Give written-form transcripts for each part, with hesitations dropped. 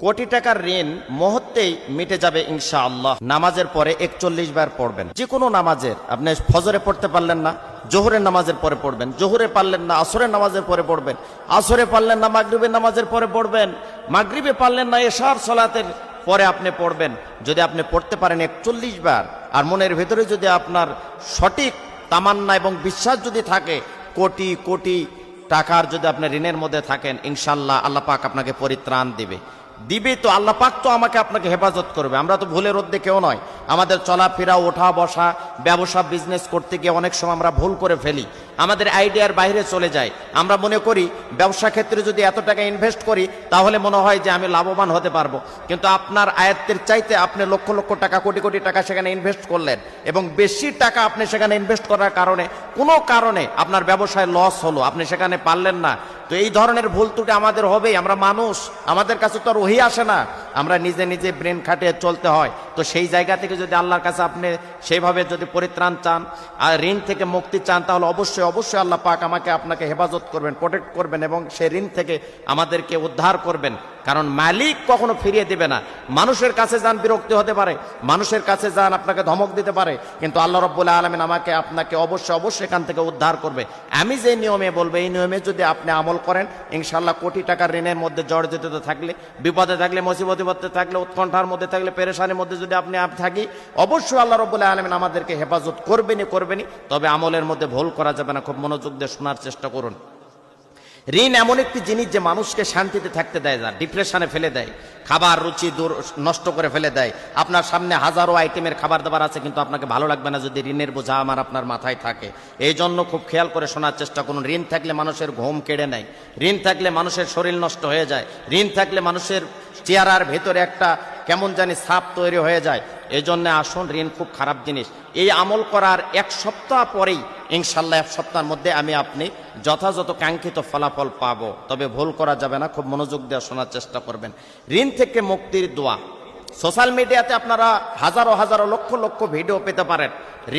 কোটি টাকার ঋণ মুহূর্তেই মিটে যাবে ইনশাআল্লাহ। নামাজের পরে 41 বার পড়বেন। যে কোনো নামাজের, আপনি ফজরে পড়তে পারলেন না, জোহরের নামাজের পরে পড়বেন। জোহরে পারলেন না, আসরের নামাজের পরে পড়বেন। আসরে পারলেন না, মাগরিবের নামাজের পরে পড়বেন। মাগরিবে পারলেন না, এশার সালাতের পরে আপনি পড়বেন। যদি আপনি পড়তে পারেন 41 বার, আর মনের ভেতরে যদি আপনার সঠিক তামান্না এবং বিশ্বাস যদি থাকে, কোটি কোটি টাকার যদি আপনি ঋণের মধ্যে থাকেন, ইনশাআল্লাহ আল্লাহ পাক আপনাকে পরিত্রাণ দিবে। তো আল্লাহ পাক তো আপনাকে হেফাজত করবে। আমরা তো ভুলের মধ্যে কেউ নয়। আমাদের চলাফেরা, ওঠা বসা, ব্যবসা বিজনেস করতে গিয়ে অনেক সময় আমরা ভুল করে ফেলি, আমাদের আইডিয়ার বাইরে চলে যায়। আমরা মনে করি ব্যবসা ক্ষেত্রে যদি এত টাকা ইনভেস্ট করি তাহলে মনে হয় যে আমি লাভবান হতে পারবো, কিন্তু আপনার আয়ত্তের চাইতে আপনি লক্ষ লক্ষ টাকা, কোটি কোটি টাকা সেখানে ইনভেস্ট করলেন, এবং বেশি টাকা আপনি সেখানে ইনভেস্ট করার কারণে কোনো কারণে আপনার ব্যবসায় লস হলো, আপনি সেখানে পারলেন না। তো এই ধরনের ভুল ত্রুটি আমাদের হবেই। আমরা মানুষ, আমাদের কাছে তো আর ওহি আসে না, আমরা নিজে নিজে ব্রেন খাটিয়ে চলতে হয়। তো সেই জায়গা থেকে যদি আল্লাহর কাছে আপনি সেইভাবে যদি পরিত্রাণ চান আর ঋণ থেকে মুক্তি চান, তাহলে অবশ্যই অবশ্যই আল্লাহ পাক আমাকে আপনাকে হেফাজত করবেন, প্রোটেক্ট করবেন, এবং সেই ঋণ থেকে আমাদেরকে উদ্ধার করবেন। কারণ মালিক কখনো ফিরিয়ে দেবে না। মানুষের কাছে যান, বিরক্তি হতে পারে, মানুষের কাছে যান, আপনাকে ধমক দিতে পারে, কিন্তু আল্লাহ রাব্বুল আলামিন আমাকে আপনাকে অবশ্যই অবশ্যই এখান থেকে উদ্ধার করবে। আমি যে নিয়মে বলবো, এই নিয়মে যদি আপনি আমল করেন, ইনশাআল্লাহ কোটি টাকার ঋণের মধ্যে জর্জরিত থাকলে, বিপদে থাকলে, মুসিবতে থাকলে, উৎকণ্ঠার মধ্যে থাকলে, পেরেশানির মধ্যে যদি আপনি থাকি, অবশ্যই আল্লাহ রাব্বুল আলামিন আমাদেরকে হেফাজত করবেনই। তবে আমলের মধ্যে ভুল করা যাবে না। খুব মনোযোগ দিয়ে শোনার চেষ্টা করুন। ঋণ এমন একটি জিনিস যে মানুষকে শান্তিতে থাকতে দেয় না, ডিপ্রেশনে ফেলে দেয়, খাবার রুচি নষ্ট করে ফেলে দেয়। আপনার সামনে হাজারো আইটেমের খাবার দাবার আছে, কিন্তু আপনাকে ভালো লাগবে না যদি ঋণের বোঝা আপনার মাথায় থাকে। এই জন্য খুব খেয়াল করে শোনার চেষ্টা করুন। ঋণ থাকলে মানুষের ঘুম কেড়ে নেয়, ঋণ থাকলে মানুষের শরীর নষ্ট হয়ে যায়, ঋণ থাকলে মানুষের চেহারার ভেতরে একটা কেমন জানি ছাপ তৈরি হয়ে যায়। এই জন্য আসুন, ঋণ খুব খারাপ জিনিস। এই আমল করার 1 সপ্তাহ পরেই ইনশাআল্লাহ 1 সপ্তাহের মধ্যে আপনি যথাযথ কাঙ্ক্ষিত ফলাফল পাবো। তবে ভুল করা যাবে না, খুব মনোযোগ দিয়ে শোনার চেষ্টা করবেন। ঋণ থেকে মুক্তির দোয়া। সোশ্যাল মিডিয়াতে আপনারা হাজারো হাজারো লক্ষ লক্ষ ভিডিও পেতে পারেন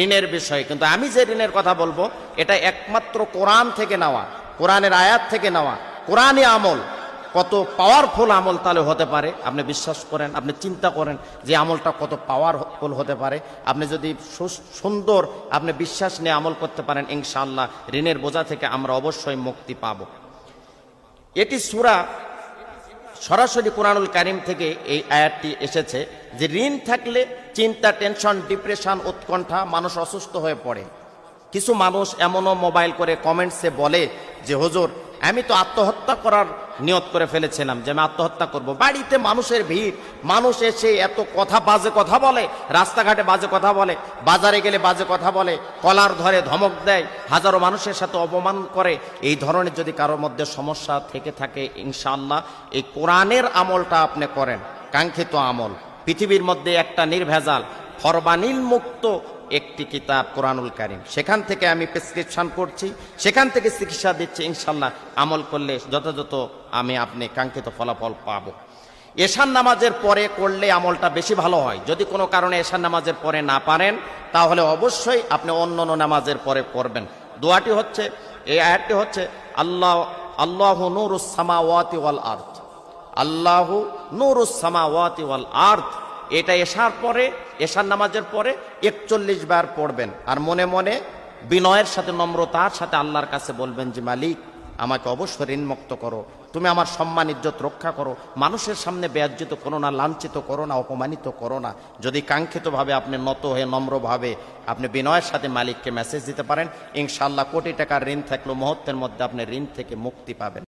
ঋণের বিষয়ে, কিন্তু আমি যে ঋণের কথা বলবো এটা একমাত্র কোরআন থেকে নেওয়া, কোরআনের আয়াত থেকে নেওয়া। কোরআনী আমল কত পাওয়ারফুল আমল তাহলে হতে পারে, আপনি বিশ্বাস করেন, আপনি চিন্তা করেন যে আমলটা কত পাওয়ারফুল হতে পারে। আপনি যদি সুন্দর আপনি বিশ্বাস নিয়ে আমল করতে পারেন, ইনশাআল্লাহ ঋণের বোঝা থেকে আমরা অবশ্যই মুক্তি পাব। এটি সূরা, সরাসরি কোরআনুল কারীম থেকে এই আয়াতটি এসেছে যে ঋণ থাকলে চিন্তা, টেনশন, ডিপ্রেশন, উৎকণ্ঠা, মানুষ অসুস্থ হয়ে পড়ে। কিছু মানুষ এমনও মোবাইল করে কমেন্টসে বলে যে হুজুর, আমি তো আত্মহত্যা করার নিয়ত করে ফেলেছিলাম, যে আমি আত্মহত্যা করব। বাড়িতে মানুষের ভিড়, মানুষ এসে এত কথা, বাজে কথা বলে, রাস্তাঘাটে বাজে কথা বলে, বাজারে গেলে বাজে কথা বলে, কলার ধরে ধমক দেয়, হাজারো মানুষের সাথে অপমান করে। এই ধরনের যদি কারোর মধ্যে সমস্যা থেকে থাকে, ইনশাআল্লাহ এই কোরআনের আমলটা আপনি করেন, কাঙ্ক্ষিত আমল। পৃথিবীর মধ্যে একটা নির্ভেজাল, ফরমানিল মুক্ত একটি কিতাব কোরআনুল কারীম, সেখান থেকে আমি প্রেসক্রিপশন করছি, সেখান থেকে চিকিৎসা দিচ্ছি। ইনশাআল্লাহ আমল করলে যথাযথ আপনি কাঙ্ক্ষিত ফলাফল পাবো। এশার নামাজের পরে করলে আমলটা বেশি ভালো হয়। যদি কোনো কারণে এশার নামাজের পরে না পারেন, তাহলে অবশ্যই আপনি অন্য নামাজের পরে করবেন। দোয়াটি হচ্ছে, এই আয়াতটি হচ্ছে, আল্লাহু নূরুস সামাওয়াতি ওয়াল আরদ, আল্লাহু নূরুস সামাওয়াতি ওয়াল আরদ। এটা এশার পরে, এশার নামাজের পরে 41 বার পড়বেন, আর মনে মনে বিনয়ের সাথে, নম্রতার সাথে আল্লাহর কাছে বলবেন যে মালিক, আমাকে অবশ্যই ঋণমুক্ত করো, তুমি আমার সম্মান ইজ্জত রক্ষা করো, মানুষের সামনে বেয়াজ্জিত করো না, লাঞ্ছিত করো না, অপমানিত করো না। যদি কাঙ্ক্ষিতভাবে আপনি নত হয়ে নম্রভাবে আপনি বিনয়ের সাথে মালিককে মেসেজ দিতে পারেন, ইনশাআল্লাহ কোটি টাকার ঋণ থাকলেও মুহূর্তের মধ্যে আপনি ঋণ থেকে মুক্তি পাবেন।